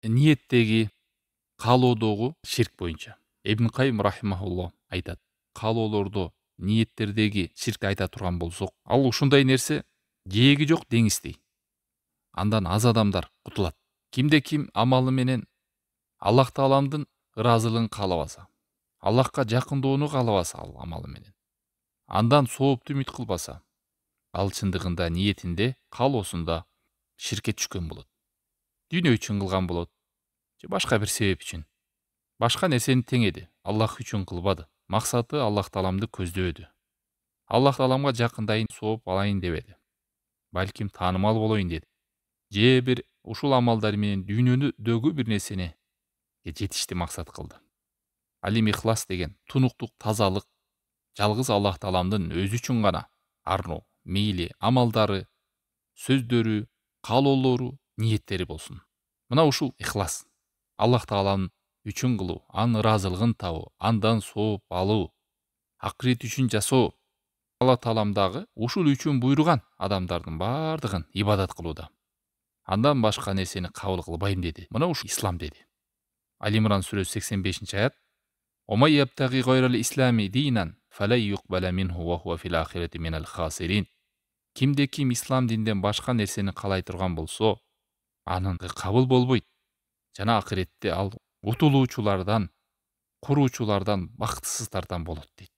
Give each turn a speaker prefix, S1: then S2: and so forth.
S1: ниеттеги, каалоодогу ширк боюнча. Ибн Кайым рахимахулло айтат. Каалоолордо, ниеттердеги ширкти айта турган болсок, ал ушундай нерсе жээги жок деңиздей. Андан аз адамдар кутулат. Кимде ким амалы менен Аллах Тааламдын ыраазылыгын каалабаса, Аллахка жакындоону каалабаса ал амалы менен, андан соопту үмүт кылбаса, ал чындыгында ниетинде, каалоосунда ширкке түшкөн болот. Дүйнө үчүн кылган болот же башка бир себеп үчүн. Башка нерсени теңеди, Аллах үчүн кылбады. Максаты Аллах Тааламды көздөбөдү. Аллах Тааламга жакындайын, сооп алайын дебеди. Балким таанымал болоюн деди. Же бир ушул амалдар менен дүйнөдөгү бир нерсени жетишти максат кылды. Ал эми ихлас деген тунуктук, тазалык жалгыз Аллах Тааламдын өзү үчүн гана арноо, мейли, амалдары, сөздөрү, каалоолору, ниеттери болсун. Мына ушул ихлас. Аллах Тааламдын үчүн кылуу, анын ыраазылыгын табуу, андан сооп алуу, акырет үчүн жасоо. Аллах Таалам дагы ушул үчүн буйруган адамдардын бардыгын ибадат кылууда. Андан башка нерсени кабыл кылбайм деди. Мына ушул ислам деди. Али Имран сүрөсү 85-аят. Омай ябтаги гайрал ислами динан фалай юкбала минху ва хува фил ахирати минал хасирин. Кимде ким ислам динден башка нерсени каалай турган болсо, анын кабыл болбойт. Жана акыретте ал утулуучулардан, куруучулардан, бактысыздардан болот дейт.